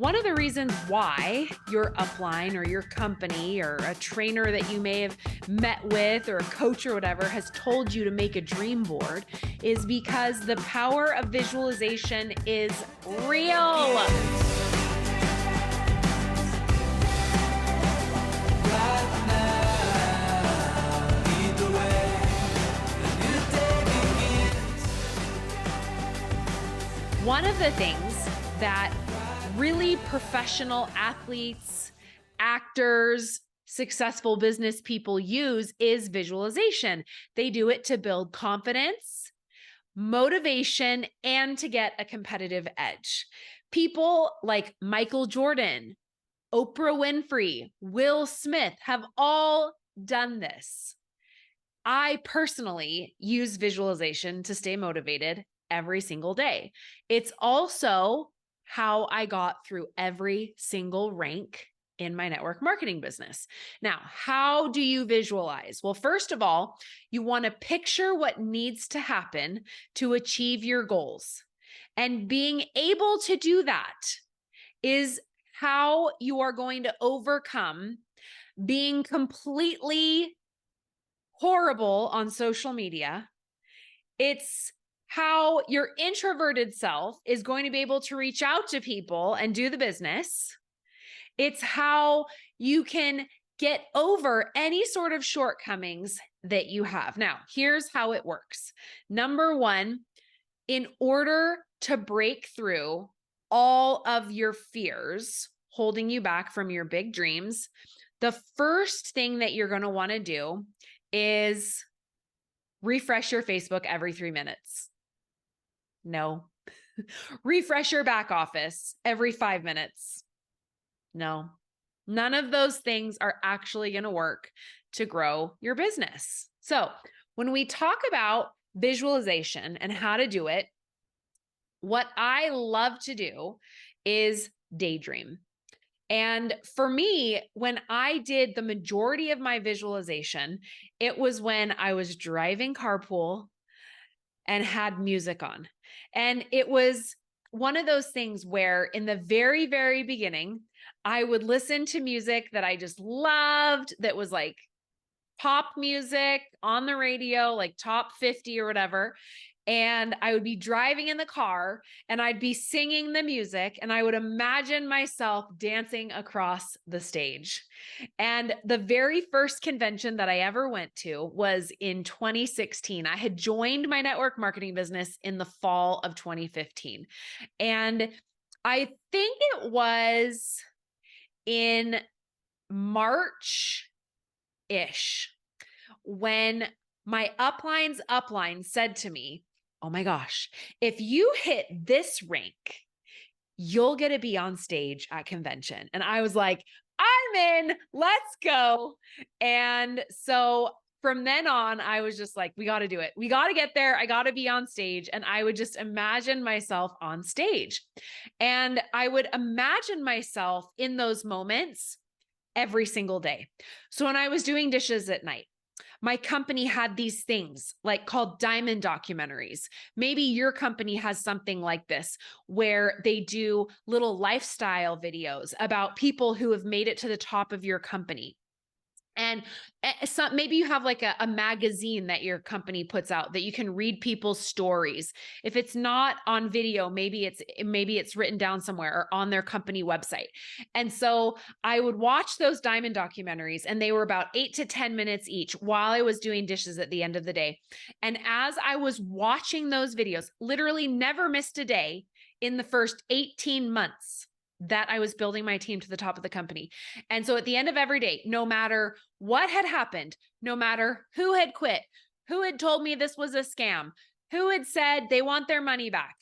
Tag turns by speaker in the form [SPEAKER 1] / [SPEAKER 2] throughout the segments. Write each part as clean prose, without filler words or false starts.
[SPEAKER 1] One of the reasons why your upline or your company or a trainer that you may have met with or a coach or whatever has told you to make a dream board is because the power of visualization is real. One of the things that really professional athletes, actors, successful business people use is visualization. They do it to build confidence, motivation, and to get a competitive edge. People like Michael Jordan, Oprah Winfrey, Will Smith have all done this. I personally use visualization to stay motivated every single day. It's also how I got through every single rank in my network marketing business. Now, how do you visualize? Well, first of all, you want to picture what needs to happen to achieve your goals. And being able to do that is how you are going to overcome being completely horrible on social media. It's how your introverted self is going to be able to reach out to people and do the business. It's how you can get over any sort of shortcomings that you have. Now, here's how it works. Number one, in order to break through all of your fears holding you back from your big dreams, the first thing that you're going to want to do is refresh your Facebook every 3 minutes. No. Refresh your back office every 5 minutes. No. None of those things are actually going to work to grow your business. So when we talk about visualization and how to do it, what I love to do is daydream. And for me, when I did the majority of my visualization, it was when I was driving carpool and had music on. And it was one of those things where in the very, very beginning, I would listen to music that I just loved, that was like pop music on the radio, like top 50 or whatever. And I would be driving in the car and I'd be singing the music and I would imagine myself dancing across the stage. And the very first convention that I ever went to was in 2016. I had joined my network marketing business in the fall of 2015. And I think it was in March-ish when my upline's upline said to me, "Oh my gosh, if you hit this rank, you'll get to be on stage at convention." And I was like, I'm in, let's go. And so from then on, I was just like, we got to do it. We got to get there. I got to be on stage. And I would just imagine myself on stage. And I would imagine myself in those moments every single day. So when I was doing dishes at night, my company had these things like called diamond documentaries. Maybe your company has something like this where they do little lifestyle videos about people who have made it to the top of your company. And maybe you have like a magazine that your company puts out that you can read people's stories. If it's not on video, maybe it's written down somewhere or on their company website. And so I would watch those diamond documentaries and they were about 8 to 10 minutes each while I was doing dishes at the end of the day. And as I was watching those videos, literally never missed a day in the first 18 months that I was building my team to the top of the company. And so at the end of every day, no matter what had happened, no matter who had quit, who had told me this was a scam, who had said they want their money back,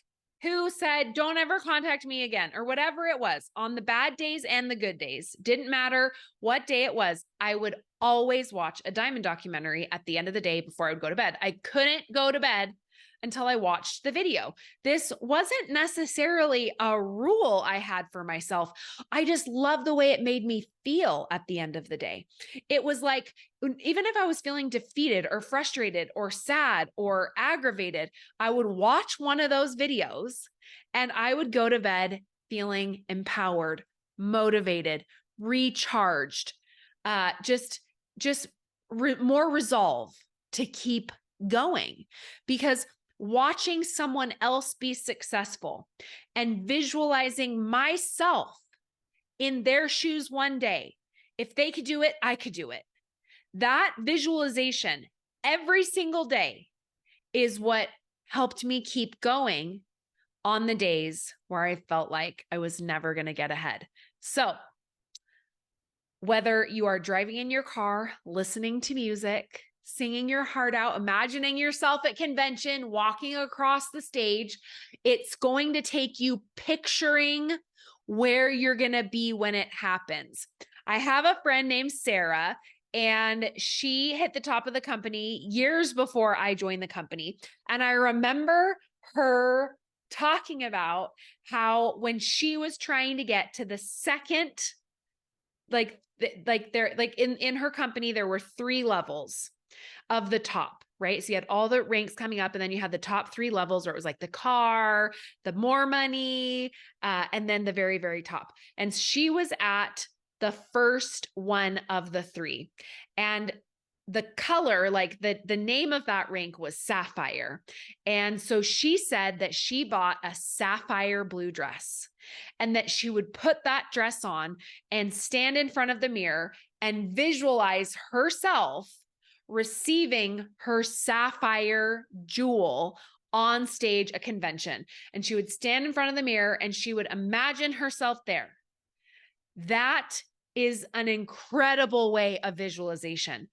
[SPEAKER 1] who said, don't ever contact me again, or whatever it was, on the bad days and the good days, didn't matter what day it was, I would always watch a diamond documentary at the end of the day before I would go to bed. I couldn't go to bed until I watched the video. This wasn't necessarily a rule I had for myself. I just love the way it made me feel at the end of the day. It was like, even if I was feeling defeated or frustrated or sad or aggravated, I would watch one of those videos and I would go to bed feeling empowered, motivated, recharged, more resolve to keep going. Because watching someone else be successful and visualizing myself in their shoes one day, if they could do it, I could do it. That visualization every single day is what helped me keep going on the days where I felt like I was never going to get ahead. So whether you are driving in your car, listening to music, singing your heart out, imagining yourself at convention, walking across the stage, it's going to take you picturing where you're going to be when it happens. I have a friend named Sarah, and she hit the top of the company years before I joined the company. And I remember her talking about how when she was trying to get to the second, in her company, there were 3 levels of the top, right? So you had all the ranks coming up, and then you had the top 3 levels where it was like the car, the more money, and then the very, very top. And she was at the first one of the 3. And the color, like the name of that rank was Sapphire. And so she said that she bought a sapphire blue dress, and that she would put that dress on and stand in front of the mirror and visualize herself receiving her sapphire jewel on stage at convention. And she would stand in front of the mirror and she would imagine herself there. That is an incredible way of visualization.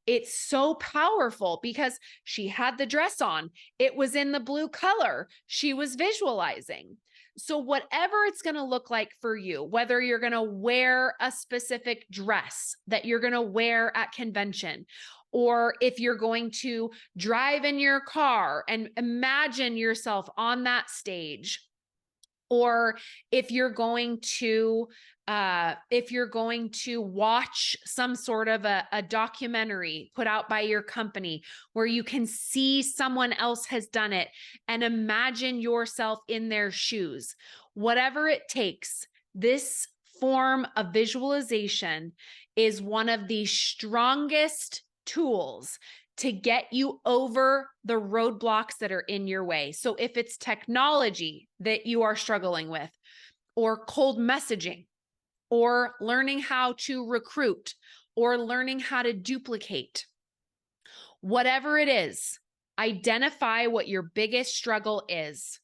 [SPEAKER 1] It's so powerful because she had the dress on. It was in the blue color. She was visualizing. So whatever it's going to look like for you, whether you're going to wear a specific dress that you're going to wear at convention, or if you're going to drive in your car and imagine yourself on that stage, or if you're going to watch some sort of a documentary put out by your company where you can see someone else has done it and imagine yourself in their shoes, whatever it takes, this form of visualization is one of the strongest tools to get you over the roadblocks that are in your way. So if it's technology that you are struggling with, or cold messaging, or learning how to recruit, or learning how to duplicate, whatever it is, identify what your biggest struggle is,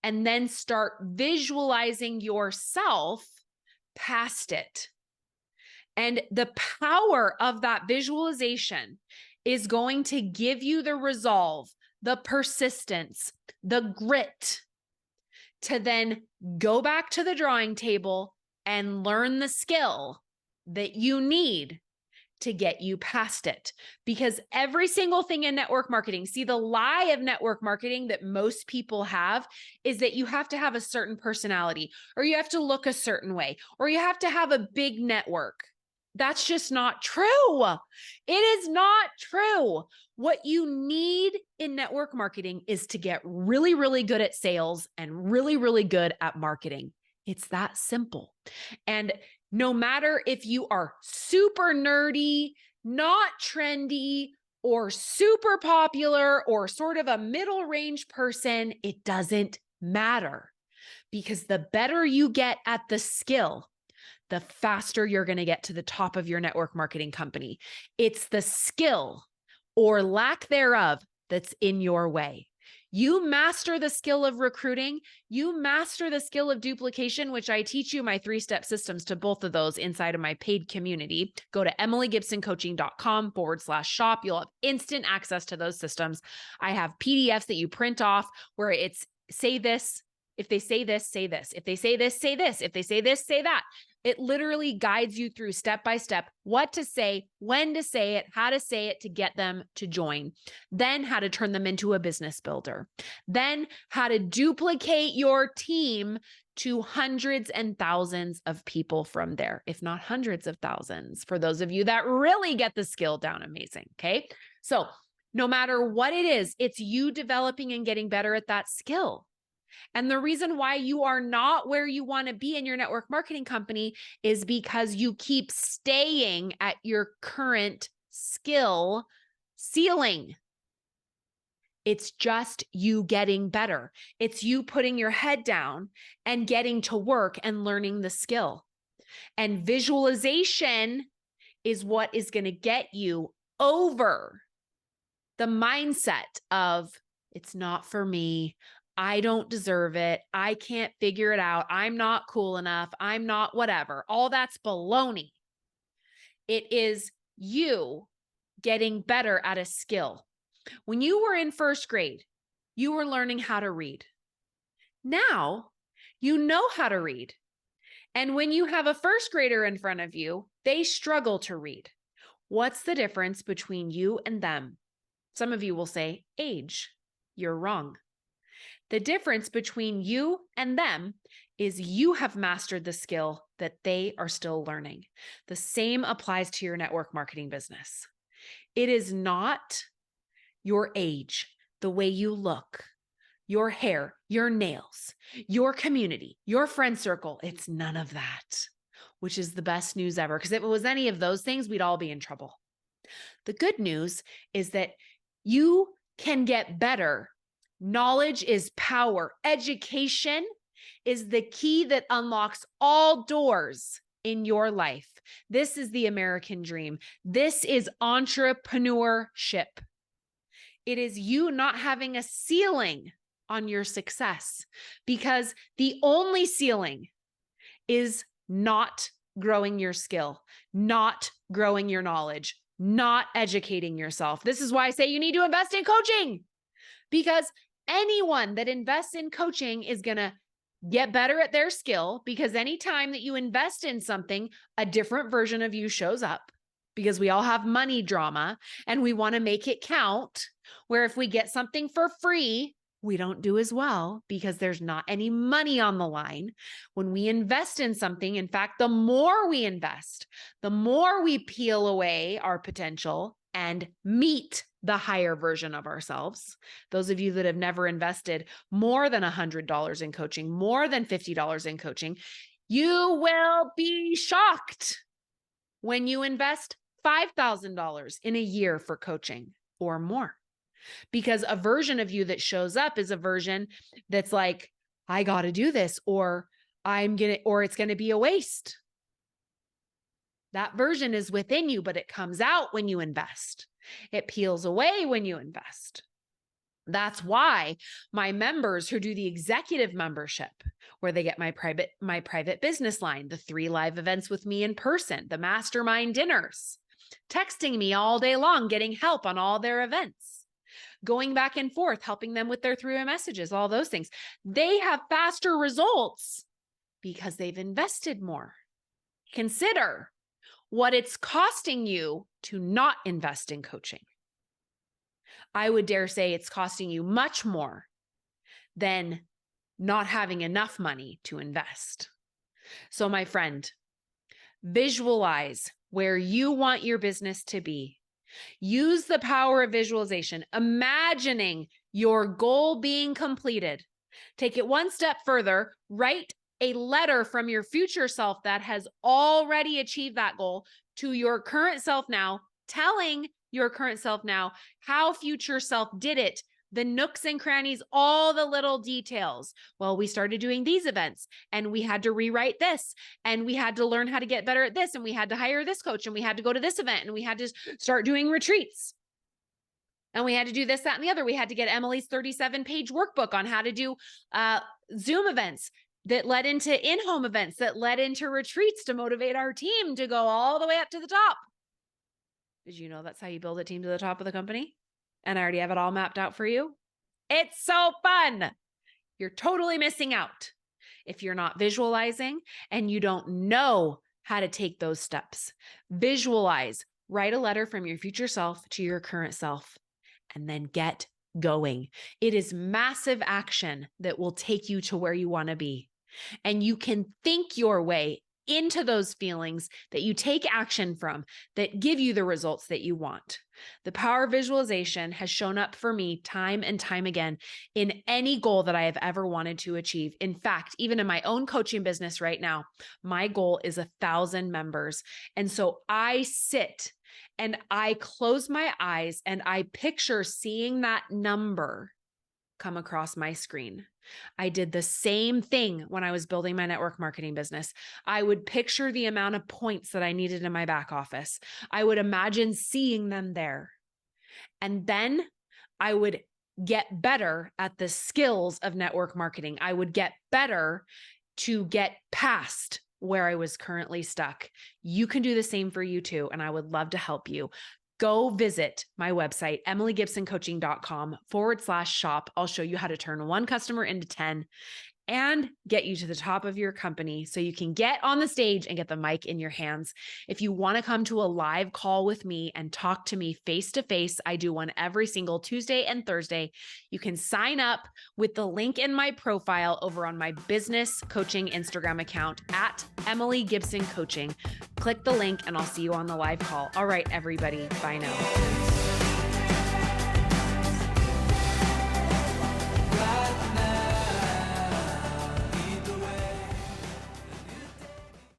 [SPEAKER 1] and then start visualizing yourself past it. And the power of that visualization is going to give you the resolve, the persistence, the grit to then go back to the drawing table and learn the skill that you need to get you past it. Because every single thing in network marketing, see, the lie of network marketing that most people have is that you have to have a certain personality, or you have to look a certain way, or you have to have a big network. That's just not true. It is not true. What you need in network marketing is to get really, really good at sales and really, really good at marketing. It's that simple. And no matter if you are super nerdy, not trendy, or super popular, or sort of a middle range person, it doesn't matter. Because the better you get at the skill, the faster you're going to get to the top of your network marketing company. It's the skill or lack thereof that's in your way. You master the skill of recruiting, you master the skill of duplication, which I teach you my 3-step systems to both of those inside of my paid community. Go to emilygibsoncoaching.com/shop. You'll have instant access to those systems. I have PDFs that you print off where it's say this. If they say this, say this. If they say this, say this. If they say this, say that. It literally guides you through step by step what to say, when to say it, how to say it to get them to join. Then how to turn them into a business builder. Then how to duplicate your team to hundreds and thousands of people from there, if not hundreds of thousands, for those of you that really get the skill down. Amazing. Okay. So no matter what it is, it's you developing and getting better at that skill. And the reason why you are not where you want to be in your network marketing company is because you keep staying at your current skill ceiling. It's just you getting better. It's you putting your head down and getting to work and learning the skill. And visualization is what is going to get you over the mindset of, it's not for me. I don't deserve it. I can't figure it out. I'm not cool enough. I'm not whatever. All that's baloney. It is you getting better at a skill. When you were in first grade, you were learning how to read. Now you know how to read. And when you have a first grader in front of you, they struggle to read. What's the difference between you and them? Some of you will say age. You're wrong. The difference between you and them is you have mastered the skill that they are still learning. The same applies to your network marketing business. It is not your age, the way you look, your hair, your nails, your community, your friend circle. It's none of that, which is the best news ever. Because if it was any of those things, we'd all be in trouble. The good news is that you can get better. Knowledge is power. Education is the key that unlocks all doors in your life. This is the American dream. This is entrepreneurship. It is you not having a ceiling on your success, because the only ceiling is not growing your skill, not growing your knowledge, not educating yourself. This is why I say you need to invest in coaching, because anyone that invests in coaching is going to get better at their skill, because anytime that you invest in something, a different version of you shows up, because we all have money drama and we want to make it count, where if we get something for free, we don't do as well because there's not any money on the line. When we invest in something, in fact, the more we invest, the more we peel away our potential and meet the higher version of ourselves. Those of you that have never invested more than $100 in coaching, more than $50 in coaching, you will be shocked when you invest $5,000 in a year for coaching or more. Because a version of you that shows up is a version that's like, I got to do this, or it's going to be a waste. That version is within you, but it comes out when you invest. It peels away when you invest. That's why my members who do the executive membership, where they get my private business line, the 3 live events with me in person, the mastermind dinners, texting me all day long, getting help on all their events, going back and forth, helping them with their 3-way messages, all those things. They have faster results because they've invested more. Consider what it's costing you to not invest in coaching. I would dare say it's costing you much more than not having enough money to invest. So my friend, visualize where you want your business to be. Use the power of visualization, imagining your goal being completed. Take it one step further, write a letter from your future self that has already achieved that goal to your current self now, telling your current self now how future self did it, the nooks and crannies, all the little details. Well, we started doing these events and we had to rewrite this and we had to learn how to get better at this and we had to hire this coach and we had to go to this event and we had to start doing retreats and we had to do this, that, and the other. We had to get Emily's 37-page workbook on how to do Zoom events that led into in-home events that led into retreats to motivate our team to go all the way up to the top. Did you know that's how you build a team to the top of the company? And I already have it all mapped out for you. It's so fun. You're totally missing out if you're not visualizing and you don't know how to take those steps. Visualize, write a letter from your future self to your current self, and then get going. It is massive action that will take you to where you want to be. And you can think your way into those feelings that you take action from that give you the results that you want. The power of visualization has shown up for me time and time again in any goal that I have ever wanted to achieve. In fact, even in my own coaching business right now, my goal is 1,000 members. And so I sit and I close my eyes and I picture seeing that number come across my screen. I did the same thing when I was building my network marketing business. I would picture the amount of points that I needed in my back office. I would imagine seeing them there. And then I would get better at the skills of network marketing. I would get better to get past where I was currently stuck. You can do the same for you too, and I would love to help you. Go visit my website, emilygibsoncoaching.com/shop. I'll show you how to turn one customer into 10 and get you to the top of your company so you can get on the stage and get the mic in your hands. If you want to come to a live call with me and talk to me face to face, I do one every single Tuesday and Thursday. You can sign up with the link in my profile over on my business coaching Instagram account at Emily Gibson Coaching. Click the link and I'll see you on the live call. All right, everybody. Bye now.